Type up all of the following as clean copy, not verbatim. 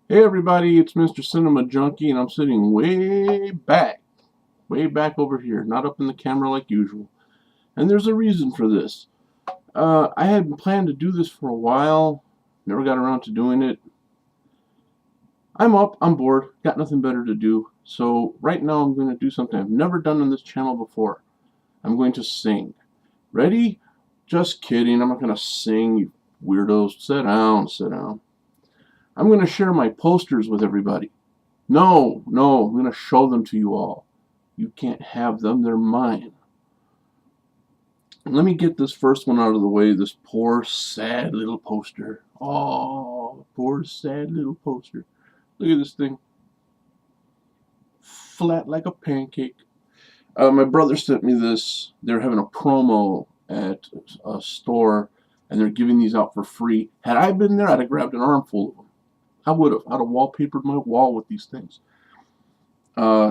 Hey everybody, it's Mr. Cinema Junkie, and I'm sitting way back over here, not up in the camera like usual. And there's a reason for this. I had planned to do this for a while, never got around to doing it. I'm up, I'm bored, got nothing better to do. So right now I'm going to do something I've never done on this channel before. I'm going to sing. Ready? Just kidding, I'm not going to sing, you weirdos. Sit down, sit down. I'm going to share my posters with everybody. No, I'm going to show them to you all. You can't have them, they're mine. Let me get this first one out of the way, this poor, sad little poster. Oh, poor, sad little poster. Look at this thing. Flat like a pancake. My brother sent me this. They're having a promo at a store, and they're giving these out for free. Had I been there, I'd have grabbed an armful of them. I would have. I'd have wallpapered my wall with these things.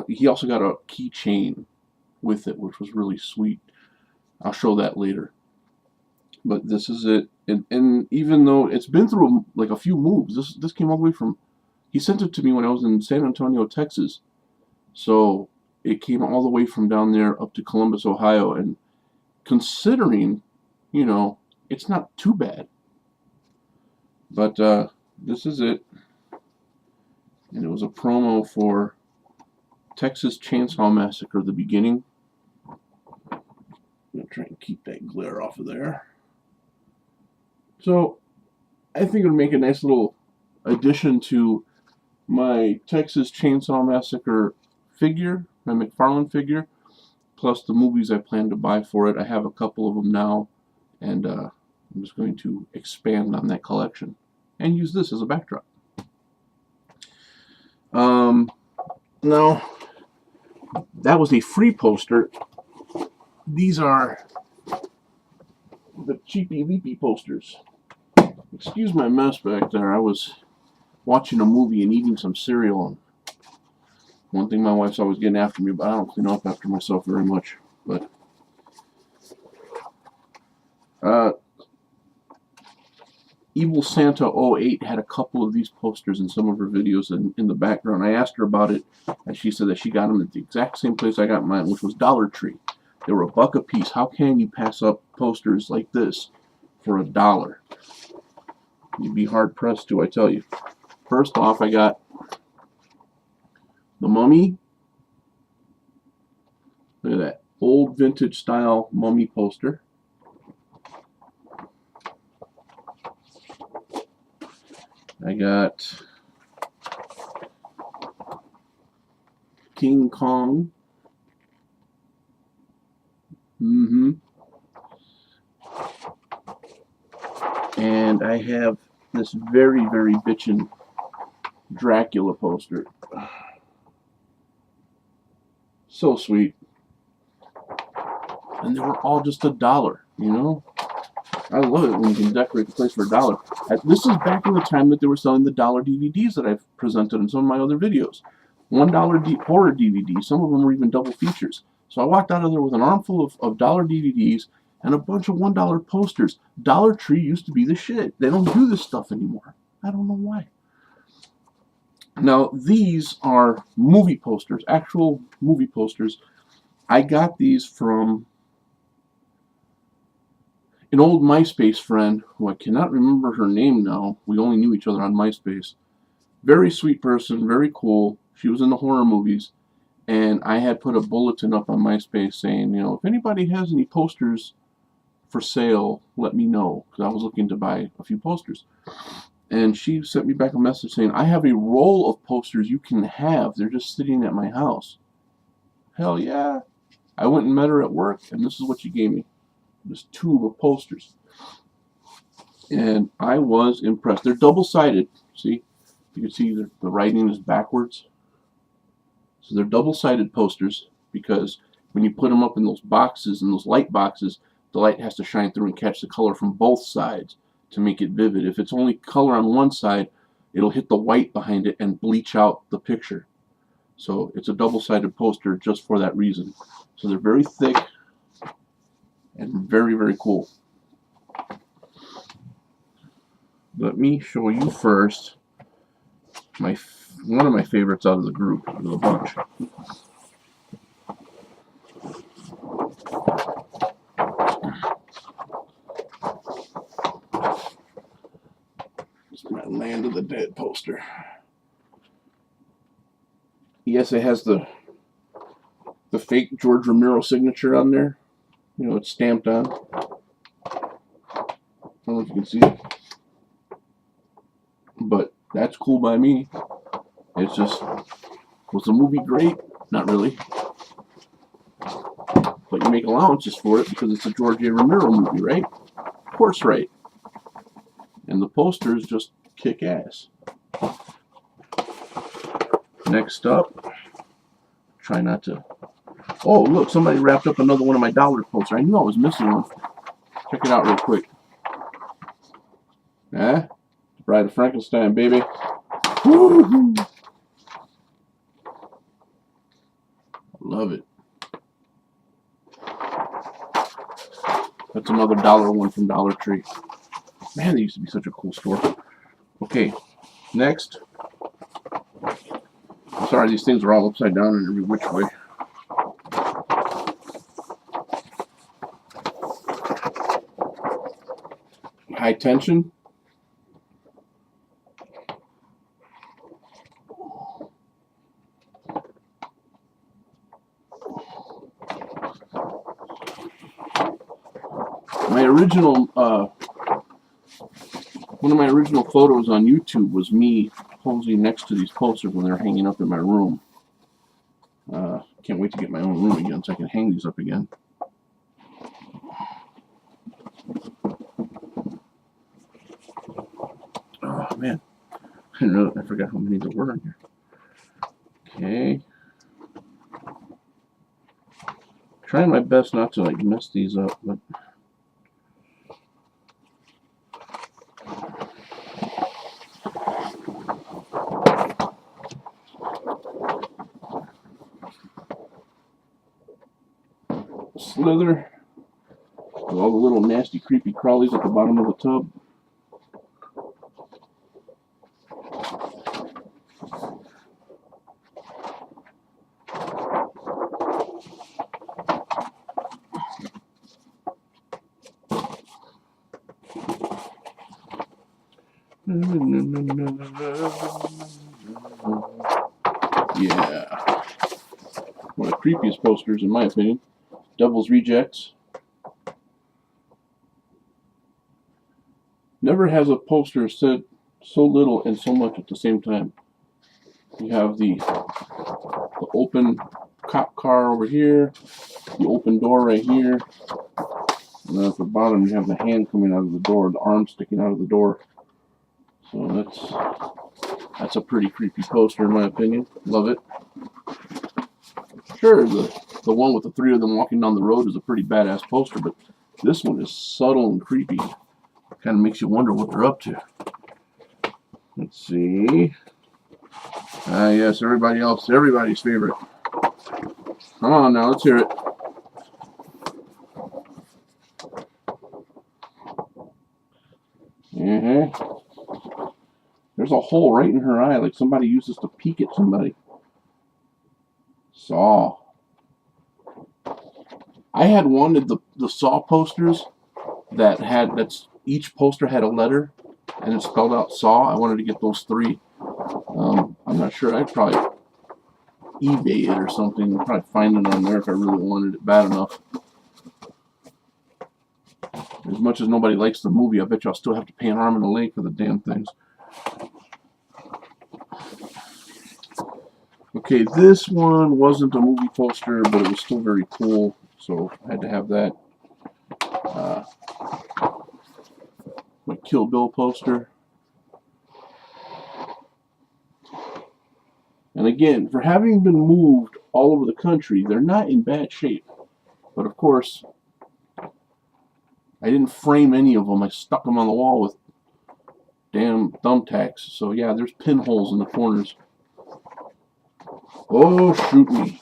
He also got a keychain with it, which was really sweet. I'll show that later. But this is it. And even though it's been through like a few moves, this came all the way from, he sent it to me when I was in San Antonio, Texas. So it came all the way from down there up to Columbus, Ohio. And considering, it's not too bad. But this is it. And it was a promo for Texas Chainsaw Massacre, the beginning. I'm going to try and keep that glare off of there. So I think it would make a nice little addition to my Texas Chainsaw Massacre figure, my McFarlane figure, plus the movies I plan to buy for it. I have a couple of them now, and I'm just going to expand on that collection and use this as a backdrop. Now, that was a free poster. These are the cheapy leapy posters. Excuse my mess back there. I was watching a movie and eating some cereal. And one thing my wife's always getting after me, but I don't clean up after myself very much. But Evil Santa 08 had a couple of these posters in some of her videos in the background. I asked her about it, and she said that she got them at the exact same place I got mine, which was Dollar Tree. They were $1 a piece. How can you pass up posters like this for $1? You'd be hard pressed to, I tell you. First off, I got the Mummy. Look at that old vintage style Mummy poster. I got King Kong. And I have this very, very bitchin' Dracula poster. So sweet. And they were all just $1, I love it when you can decorate the place for $1. This is back in the time that they were selling the dollar DVDs that I've presented in some of my other videos. $1 horror DVDs. Some of them were even double features. So I walked out of there with an armful of dollar DVDs and a bunch of $1 posters. Dollar Tree used to be the shit. They don't do this stuff anymore. I don't know why. Now, these are movie posters, actual movie posters. I got these from an old MySpace friend, who I cannot remember her name now. We only knew each other on MySpace. Very sweet person, very cool. She was in the horror movies. And I had put a bulletin up on MySpace saying, if anybody has any posters for sale, let me know. Because I was looking to buy a few posters. And she sent me back a message saying, I have a roll of posters you can have. They're just sitting at my house. Hell yeah. I went and met her at work, and this is what she gave me. This tube of posters. And I was impressed. They're double-sided. See? You can see the writing is backwards. So they're double-sided posters because when you put them up in those boxes, in those light boxes, the light has to shine through and catch the color from both sides to make it vivid. If it's only color on one side, it'll hit the white behind it and bleach out the picture. So it's a double-sided poster just for that reason. So they're very thick and very, very cool. Let me show you first one of my favorites out of the group, of the bunch. It's my Land of the Dead poster. Yes, it has the fake George Romero signature on there. You know, it's stamped on. I don't know if you can see it. But that's cool by me. It's just, was the movie great? Not really. But you make allowances for it because it's a George A. Romero movie, right? Of course, right. And the posters just kick ass. Next up, try not to. Oh, look, somebody wrapped up another one of my dollar posters. I knew I was missing one. Check it out real quick. Bride of Frankenstein, baby. Woo-hoo. Love it. That's another dollar one from Dollar Tree. Man, they used to be such a cool store. Okay, next. I'm sorry, these things are all upside down in every which way. High Tension. My original, one of my original photos on YouTube was me posing next to these posters when they're hanging up in my room. Can't wait to get my own room again so I can hang these up again. Oh man, I forgot how many there were in here. Okay. Trying my best not to like mess these up, but Slither with all the little nasty creepy crawlies at the bottom of the tub. Yeah. One of the creepiest posters, in my opinion. Devil's Rejects. Never has a poster said so little and so much at the same time. You have the open cop car over here, the open door right here, and then at the bottom you have the hand coming out of the door, the arm sticking out of the door. So that's a pretty creepy poster in my opinion. Love it. Sure, the one with the three of them walking down the road is a pretty badass poster, but this one is subtle and creepy. Kind of makes you wonder what they're up to. Let's see. Yes, everybody's favorite. Come on now, let's hear it. There's a hole right in her eye, like somebody uses to peek at somebody. Saw. I had wanted the Saw posters that's each poster had a letter and it spelled out Saw. I wanted to get those 3. I'm not sure. I'd probably eBay it or something. I'd probably find it on there if I really wanted it bad enough. As much as nobody likes the movie, I bet you I'll still have to pay an arm and a leg for the damn things. Okay, this one wasn't a movie poster, but it was still very cool, so I had to have that. My Kill Bill poster. And again, for having been moved all over the country, they're not in bad shape. But of course, I didn't frame any of them. I stuck them on the wall with damn thumbtacks. So yeah, there's pinholes in the corners. Oh, shoot me.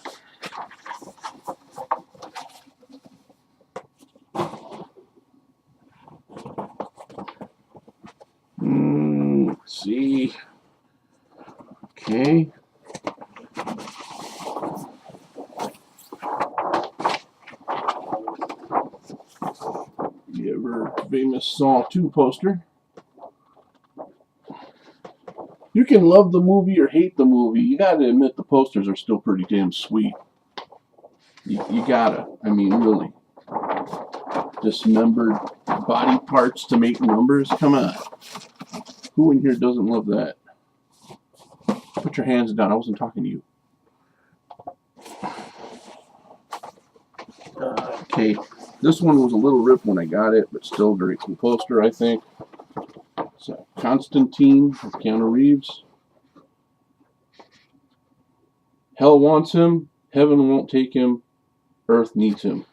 Let's see. Okay. The ever famous Saw 2 poster. You can love the movie or hate the movie. You gotta admit the posters are still pretty damn sweet. You gotta. I mean, really. Dismembered body parts to make numbers? Come on. Who in here doesn't love that? Put your hands down. I wasn't talking to you. Okay. This one was a little ripped when I got it, but still a very cool poster, I think. So, Constantine with Keanu Reeves. Hell wants him. Heaven won't take him. Earth needs him.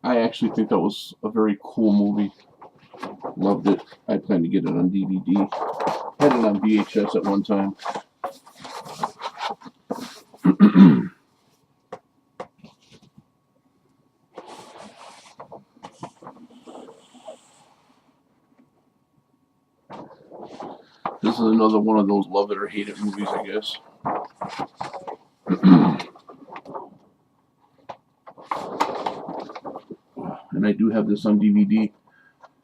I actually think that was a very cool movie. Loved it. I plan to get it on DVD. Had it on VHS at one time. This is another one of those love it or hate it movies, I guess. And I do have this on DVD.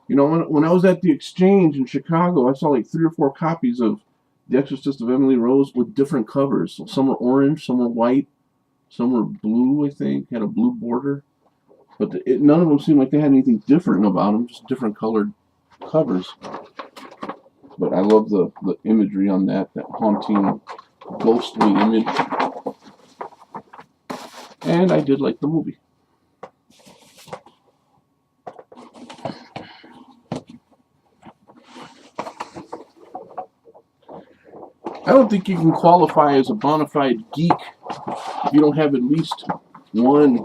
You know, when I was at the Exchange in Chicago, I saw like 3 or 4 copies of The Exorcist of Emily Rose with different covers. So some were orange, some were white, some were blue, I think, had a blue border. But none of them seemed like they had anything different about them, just different colored covers. But I love the imagery on that haunting, ghostly image. And I did like the movie. I don't think you can qualify as a bona fide geek if you don't have at least one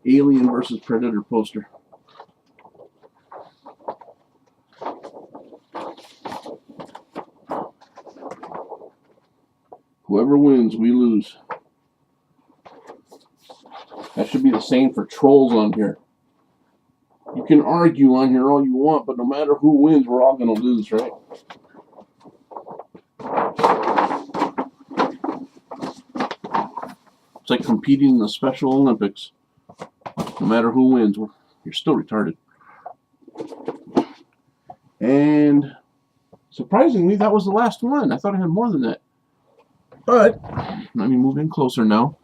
Alien versus Predator poster. Whoever wins, we lose. That should be the same for trolls on here. You can argue on here all you want, but no matter who wins, we're all going to lose, right? It's like competing in the Special Olympics. No matter who wins, you're still retarded. And surprisingly, that was the last one. I thought I had more than that. But let me move in closer now.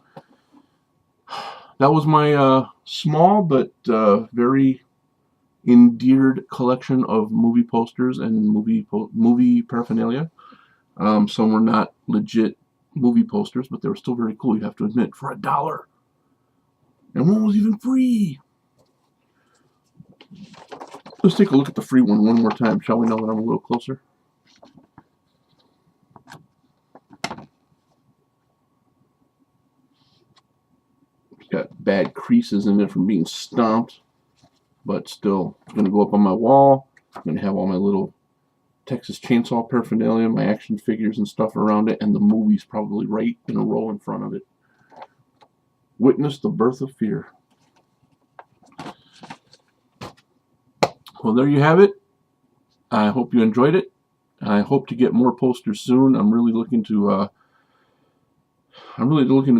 That was my small but very endeared collection of movie posters and movie paraphernalia. Some were not legit movie posters, but they were still very cool, you have to admit, for $1. And one was even free. Let's take a look at the free one more time, shall we, now that I'm a little closer? It's got bad creases in it from being stomped, but still, it's going to go up on my wall. I'm going to have all my little Texas Chainsaw paraphernalia, my action figures and stuff around it, and the movie's probably right in a row in front of it. Witness the birth of fear. Well, there you have it. I hope you enjoyed it. I hope to get more posters soon. I'm really looking to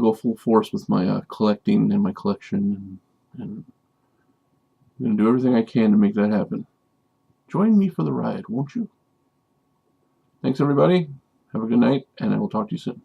go full force with my collecting and my collection, and I'm going to do everything I can to make that happen. Join me for the ride, won't you? Thanks, everybody. Have a good night, and I will talk to you soon.